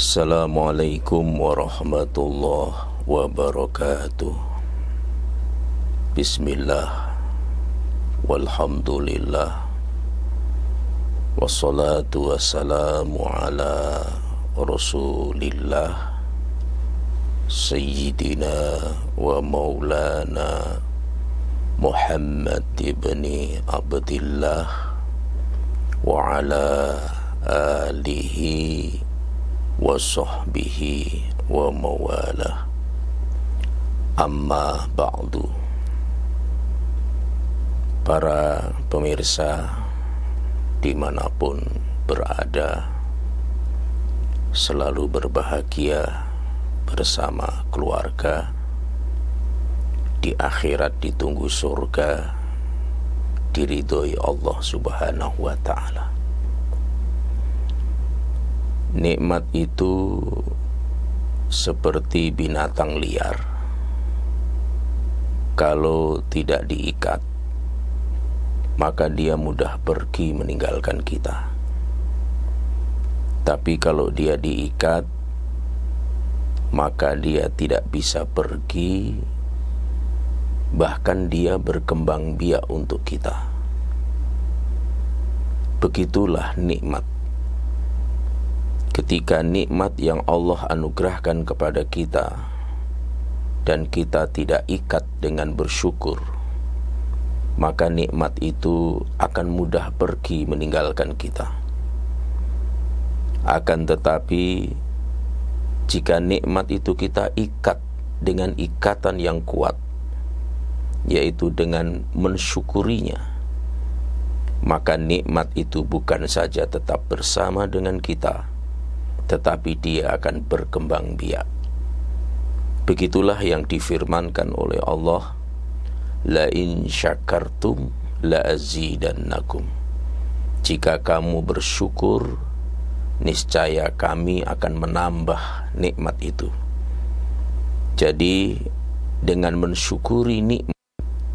Assalamualaikum warahmatullahi wabarakatuh. Bismillah, walhamdulillah, wassalatu wassalamu ala rasulillah Sayyidina wa maulana Muhammad ibni Abdillah wa ala alihi wa sahbihi wa mawalah. Amma ba'du. Para pemirsa dimanapun berada, selalu berbahagia bersama keluarga, di akhirat ditunggu surga, diridhoi Allah subhanahu wa ta'ala. Nikmat itu seperti binatang liar. Kalau tidak diikat, maka dia mudah pergi meninggalkan kita. Tapi kalau dia diikat, maka dia tidak bisa pergi, bahkan dia berkembang biak untuk kita. Begitulah nikmat. Ketika nikmat yang Allah anugerahkan kepada kita dan kita tidak ikat dengan bersyukur, maka nikmat itu akan mudah pergi meninggalkan kita. Akan tetapi, jika nikmat itu kita ikat dengan ikatan yang kuat, yaitu dengan mensyukurinya, maka nikmat itu bukan saja tetap bersama dengan kita, tetapi dia akan berkembang biak. Begitulah yang difirmankan oleh Allah, la in syakartum la azidannakum. Jika kamu bersyukur, niscaya kami akan menambah nikmat itu. Jadi dengan mensyukuri nikmat,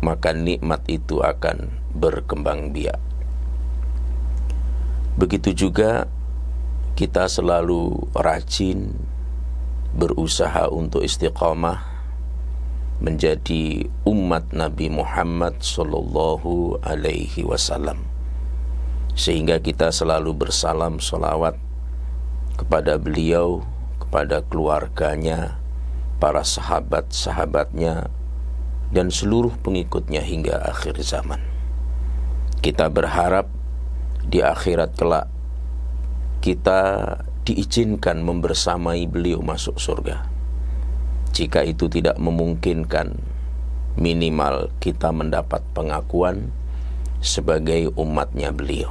maka nikmat itu akan berkembang biak. Begitu juga kita selalu rajin berusaha untuk istiqamah menjadi umat Nabi Muhammad sallallahu alaihi wasallam, sehingga kita selalu bersalam salawat kepada beliau, kepada keluarganya, para sahabat-sahabatnya, dan seluruh pengikutnya hingga akhir zaman. Kita berharap di akhirat kelak kita diizinkan membersamai beliau masuk surga. Jika itu tidak memungkinkan, minimal kita mendapat pengakuan sebagai umatnya beliau.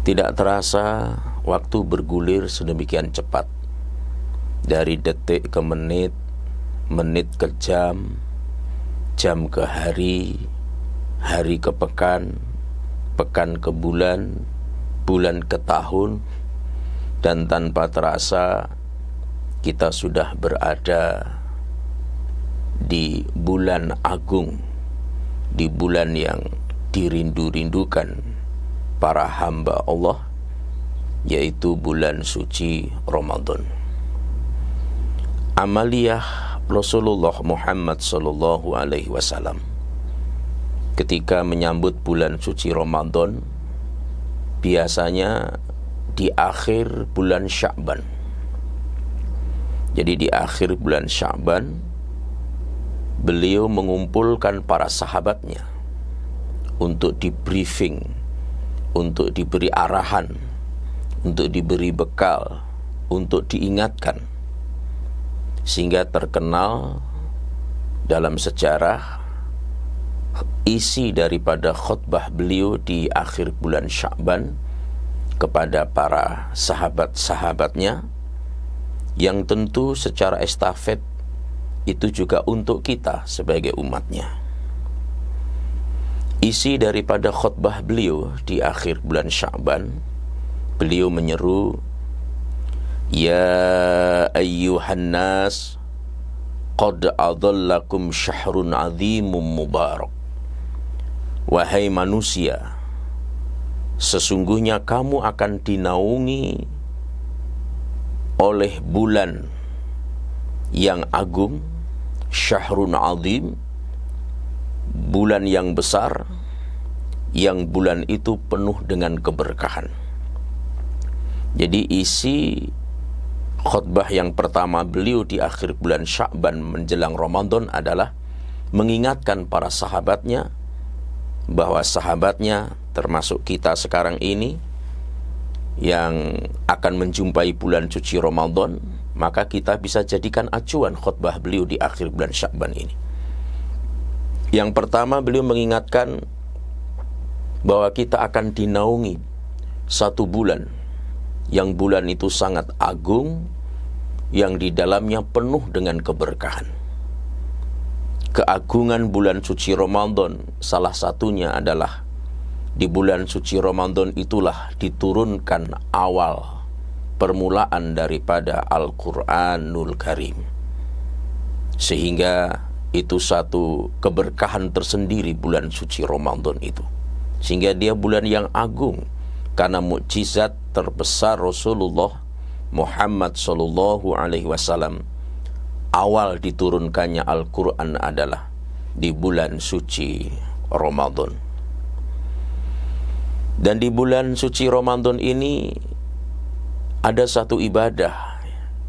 Tidak terasa waktu bergulir sedemikian cepat. Dari detik ke menit, menit ke jam, jam ke hari, hari ke pekan, pekan ke bulan, bulan ke tahun, dan tanpa terasa kita sudah berada di bulan agung, di bulan yang dirindu-rindukan para hamba Allah, yaitu bulan suci Ramadan. Amaliyah Rasulullah Muhammad sallallahu alaihi wasallam ketika menyambut bulan suci Ramadan biasanya di akhir bulan Sya'ban. Jadi di akhir bulan Sya'ban, beliau mengumpulkan para sahabatnya untuk di briefing, untuk diberi arahan, untuk diberi bekal, untuk diingatkan, sehingga terkenal dalam sejarah isi daripada khutbah beliau di akhir bulan Sya'ban kepada para sahabat-sahabatnya, yang tentu secara estafet itu juga untuk kita sebagai umatnya. Isi daripada khutbah beliau di akhir bulan Sya'ban, beliau menyeru, ya ayyuhan nas, qad adhallakum syahrun azimun mubarak. Wahai manusia, sesungguhnya kamu akan dinaungi oleh bulan yang agung, syahrun azim, bulan yang besar, yang bulan itu penuh dengan keberkahan. Jadi isi khutbah yang pertama beliau di akhir bulan Sya'ban menjelang Ramadan adalah mengingatkan para sahabatnya bahwa sahabatnya termasuk kita sekarang ini yang akan menjumpai bulan suci Ramadan, maka kita bisa jadikan acuan khutbah beliau di akhir bulan Sya'ban ini. Yang pertama, beliau mengingatkan bahwa kita akan dinaungi satu bulan, yang bulan itu sangat agung, yang di dalamnya penuh dengan keberkahan. Keagungan bulan suci Ramadan salah satunya adalah di bulan suci Ramadan itulah diturunkan awal permulaan daripada Al-Quranul Karim, sehingga itu satu keberkahan tersendiri bulan suci Ramadan itu, sehingga dia bulan yang agung karena mukjizat terbesar Rasulullah Muhammad sallallahu alaihi wasallam. Awal diturunkannya Al-Quran adalah di bulan suci Ramadan. Dan di bulan suci Ramadan ini ada satu ibadah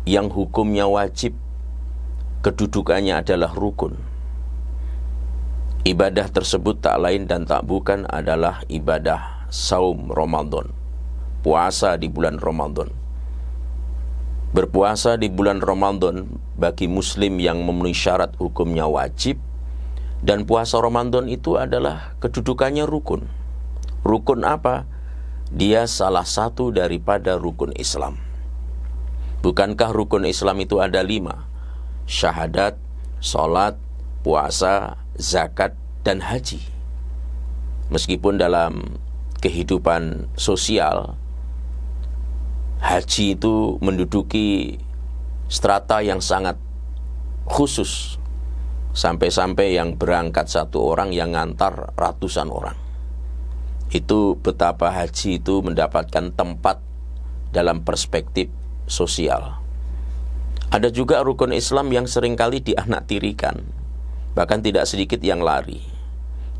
yang hukumnya wajib, kedudukannya adalah rukun. Ibadah tersebut tak lain dan tak bukan adalah ibadah saum Ramadan, puasa di bulan Ramadan. Berpuasa di bulan Ramadan bagi muslim yang memenuhi syarat hukumnya wajib, dan puasa Ramadan itu adalah kedudukannya rukun. Rukun apa? Dia salah satu daripada rukun Islam. Bukankah rukun Islam itu ada 5? Syahadat, salat, puasa, zakat, dan haji. Meskipun dalam kehidupan sosial haji itu menduduki strata yang sangat khusus, sampai-sampai yang berangkat satu orang yang ngantar ratusan orang. Itu betapa haji itu mendapatkan tempat dalam perspektif sosial. Ada juga rukun Islam yang seringkali dianaktirikan, bahkan tidak sedikit yang lari,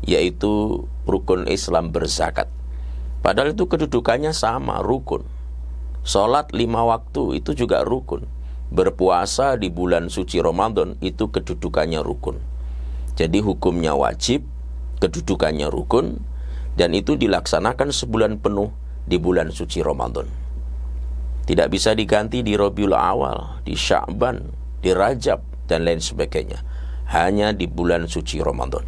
yaitu rukun Islam berzakat. Padahal itu kedudukannya sama, rukun. Sholat 5 waktu itu juga rukun. Berpuasa di bulan suci Ramadan itu kedudukannya rukun. Jadi hukumnya wajib, kedudukannya rukun, dan itu dilaksanakan sebulan penuh di bulan suci Ramadan. Tidak bisa diganti di Rabiul Awal, di Sya'ban, di Rajab, dan lain sebagainya. Hanya di bulan suci Ramadan.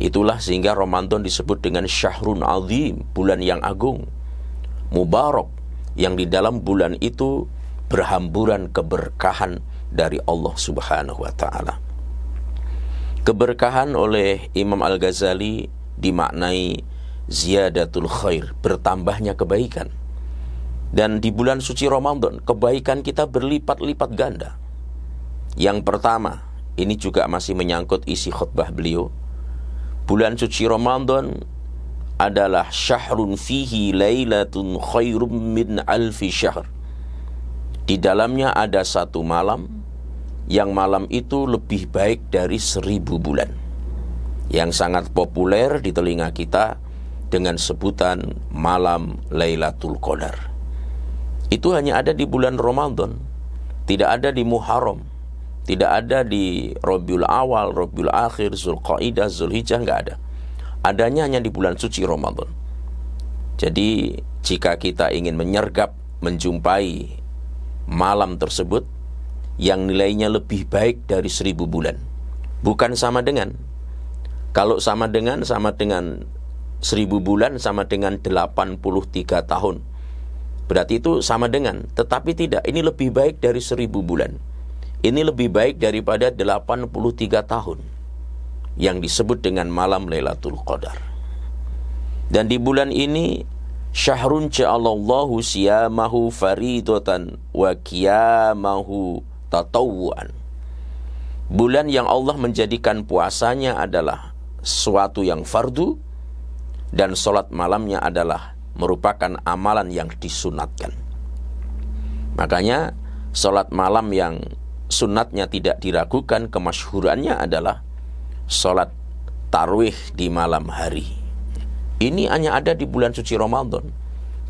Itulah sehingga Ramadan disebut dengan Syahrun Azim, bulan yang agung, Mubarak, yang di dalam bulan itu berhamburan keberkahan dari Allah Subhanahu wa ta'ala. Keberkahan oleh Imam Al-Ghazali dimaknai ziyadatul khair, bertambahnya kebaikan. Dan di bulan suci Ramadan kebaikan kita berlipat-lipat ganda. Yang pertama, ini juga masih menyangkut isi khutbah beliau. Bulan suci Ramadan adalah syahrun fihi lailatun khairum min alfi syahr. Di dalamnya ada satu malam, yang malam itu lebih baik dari 1000 bulan. Yang sangat populer di telinga kita dengan sebutan malam Lailatul Qadar. Itu hanya ada di bulan Ramadan, tidak ada di Muharram, tidak ada di Rabiul Awal, Rabiul Akhir, Zulqaidah, Zulhijjah, enggak ada. Adanya hanya di bulan suci Ramadan. Jadi jika kita ingin menyergap, menjumpai malam tersebut yang nilainya lebih baik dari 1000 bulan, bukan sama dengan, kalau sama dengan 1000 bulan sama dengan 83 tahun, berarti itu sama dengan. Tetapi tidak, ini lebih baik dari 1000 bulan. Ini lebih baik daripada 83 tahun yang disebut dengan malam Lailatul Qadar. Dan di bulan ini syahrun ja'alallahu siyamahu faridatan wa qiyamahu tatawwuan. Bulan yang Allah menjadikan puasanya adalah suatu yang fardu, dan sholat malamnya adalah merupakan amalan yang disunatkan. Makanya Salat malam yang sunatnya tidak diragukan, kemasyhurannya adalah salat tarawih di malam hari. Ini hanya ada di bulan suci Ramadan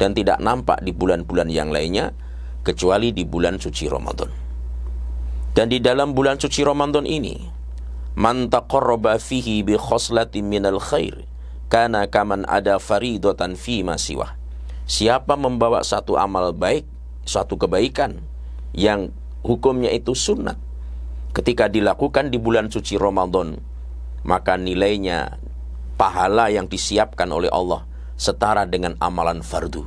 dan tidak nampak di bulan-bulan yang lainnya kecuali di bulan suci Ramadan. Dan di dalam bulan suci Ramadan ini, man taqarraba fihi bi khoslatin minal khair kana kaman ada faridatan fi ma siwah. Siapa membawa satu amal baik, suatu kebaikan yang hukumnya itu sunat, ketika dilakukan di bulan suci Ramadan, maka nilainya, pahala yang disiapkan oleh Allah setara dengan amalan fardu.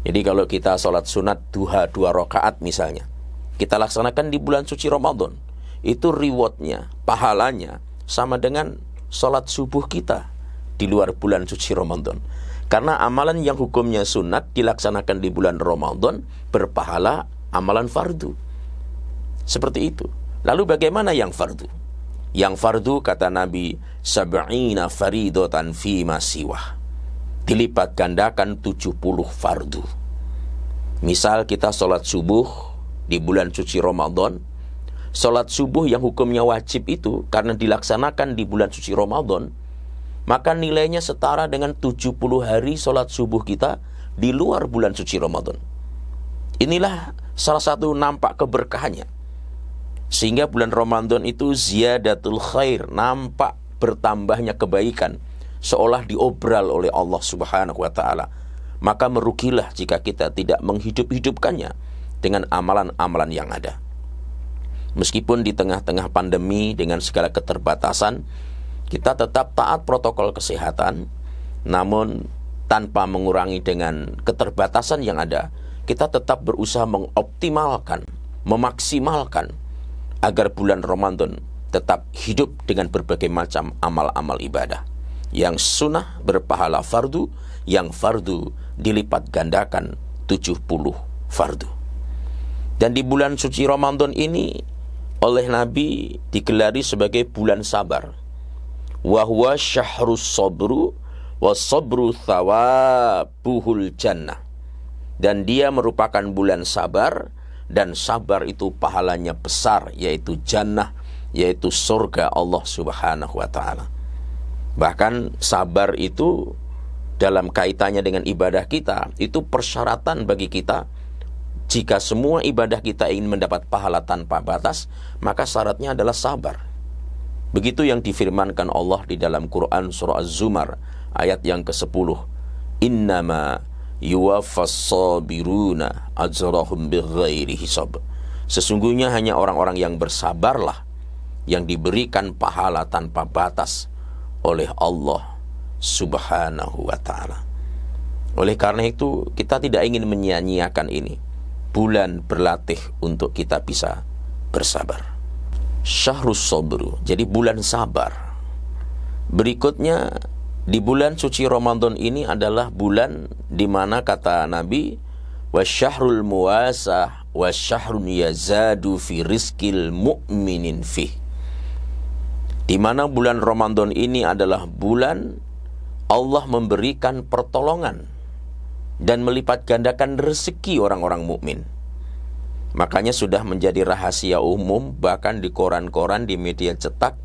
Jadi kalau kita sholat sunat duha 2 rakaat misalnya, kita laksanakan di bulan suci Ramadan, itu rewardnya, pahalanya sama dengan sholat subuh kita di luar bulan suci Ramadan. Karena amalan yang hukumnya sunat dilaksanakan di bulan Ramadan berpahala amalan fardu. Seperti itu. Lalu bagaimana yang fardu? Yang fardu kata Nabi, sab'ina faridatan fi ma siwah. Dilipat gandakan 70 fardu. Misal kita sholat subuh di bulan suci Ramadan, sholat subuh yang hukumnya wajib itu karena dilaksanakan di bulan suci Ramadan, maka nilainya setara dengan 70 hari sholat subuh kita di luar bulan suci Ramadan. Inilah salah satu nampak keberkahannya. Sehingga bulan Ramadan itu ziyadatul khair, nampak bertambahnya kebaikan, seolah diobral oleh Allah Subhanahu wa ta'ala. Maka merugilah jika kita tidak menghidup-hidupkannya dengan amalan-amalan yang ada. Meskipun di tengah-tengah pandemi dengan segala keterbatasan, kita tetap taat protokol kesehatan, namun tanpa mengurangi dengan keterbatasan yang ada, kita tetap berusaha mengoptimalkan, memaksimalkan agar bulan Ramadan tetap hidup dengan berbagai macam amal-amal ibadah. Yang sunnah berpahala fardu, yang fardu dilipat gandakan 70 fardu. Dan di bulan suci Ramadan ini oleh Nabi digelari sebagai bulan sabar. Wa huwa syahrus sabru wa sabru thawabuhul jannah. Dan dia merupakan bulan sabar, dan sabar itu pahalanya besar, yaitu jannah, yaitu surga Allah Subhanahu wa ta'ala. Bahkan sabar itu dalam kaitannya dengan ibadah kita, itu persyaratan bagi kita. Jika semua ibadah kita ingin mendapat pahala tanpa batas, maka syaratnya adalah sabar. Begitu yang difirmankan Allah di dalam Quran surah Az-Zumar ayat yang ke-10. Innama yuwaffas sabiruna ajrahum bighairi hisab. Sesungguhnya hanya orang-orang yang bersabarlah yang diberikan pahala tanpa batas oleh Allah Subhanahu wa ta'ala. Oleh karena itu, kita tidak ingin menyia-nyiakan ini. Bulan berlatih untuk kita bisa bersabar. Syahrus sabru, jadi bulan sabar. Berikutnya, di bulan suci Ramadan ini adalah bulan di mana kata Nabi, wasyahrul muwasah wasyahrun yazadu fi rizqil mu'minin fih. Di mana bulan Ramadan ini adalah bulan Allah memberikan pertolongan dan melipat gandakan rezeki orang-orang mukmin. Makanya sudah menjadi rahasia umum, bahkan di koran-koran, di media cetak,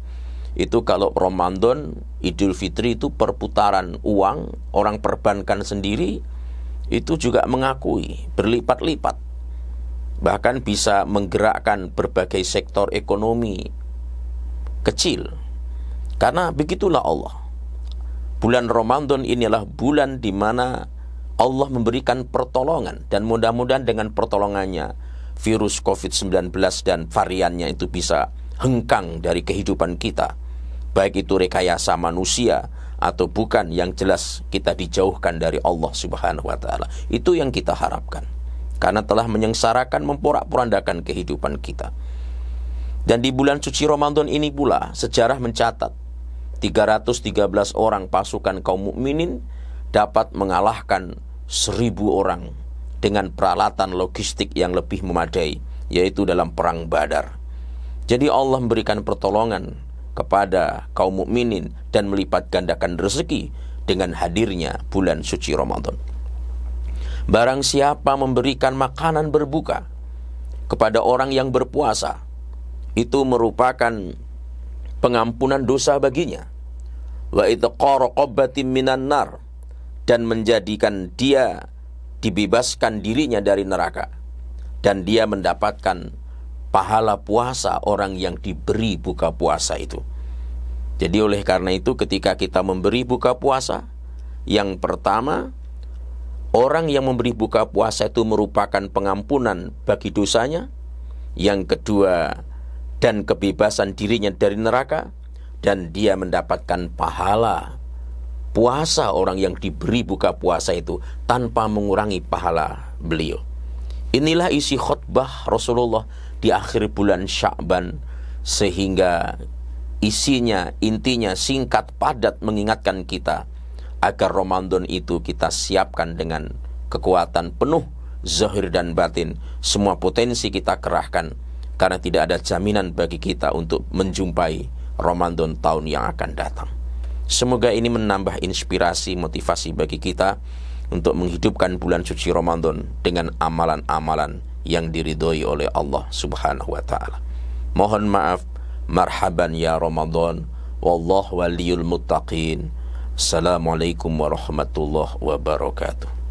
itu kalau Ramadan, Idul Fitri itu perputaran uang, orang perbankan sendiri itu juga mengakui berlipat-lipat. Bahkan bisa menggerakkan berbagai sektor ekonomi kecil. Karena begitulah Allah. Bulan Ramadan inilah bulan di mana Allah memberikan pertolongan, dan mudah-mudahan dengan pertolongannya virus COVID-19 dan variannya itu bisa hengkang dari kehidupan kita. Baik itu rekayasa manusia atau bukan, yang jelas kita dijauhkan dari Allah Subhanahu wa ta'ala. Itu yang kita harapkan, karena telah menyengsarakan, memporak-porandakan kehidupan kita. Dan di bulan suci Ramadan ini pula sejarah mencatat 313 orang pasukan kaum mukminin dapat mengalahkan 1000 orang dengan peralatan logistik yang lebih memadai, yaitu dalam perang Badar. Jadi Allah memberikan pertolongan kepada kaum mukminin dan melipat gandakan rezeki dengan hadirnya bulan suci Ramadan. Barang siapa memberikan makanan berbuka kepada orang yang berpuasa itu merupakan pengampunan dosa baginya. Wa itqa raqabatin minan nar, dan menjadikan dia dibebaskan dirinya dari neraka, dan dia mendapatkan pahala puasa orang yang diberi buka puasa itu. Jadi oleh karena itu ketika kita memberi buka puasa, yang pertama, orang yang memberi buka puasa itu merupakan pengampunan bagi dosanya. Yang kedua, dan kebebasan dirinya dari neraka, dan dia mendapatkan pahala puasa orang yang diberi buka puasa itu tanpa mengurangi pahala beliau. Inilah isi khutbah Rasulullah di akhir bulan Sya'ban, sehingga isinya, intinya singkat padat mengingatkan kita agar Ramadan itu kita siapkan dengan kekuatan penuh, zahir dan batin. Semua potensi kita kerahkan, karena tidak ada jaminan bagi kita untuk menjumpai Ramadan tahun yang akan datang. Semoga ini menambah inspirasi, motivasi bagi kita untuk menghidupkan bulan suci Ramadan dengan amalan-amalan yang diridhoi oleh Allah Subhanahu wa ta'ala. Mohon maaf, marhaban ya Ramadan, wallahu waliyul muttaqin. Assalamualaikum warahmatullahi wabarakatuh.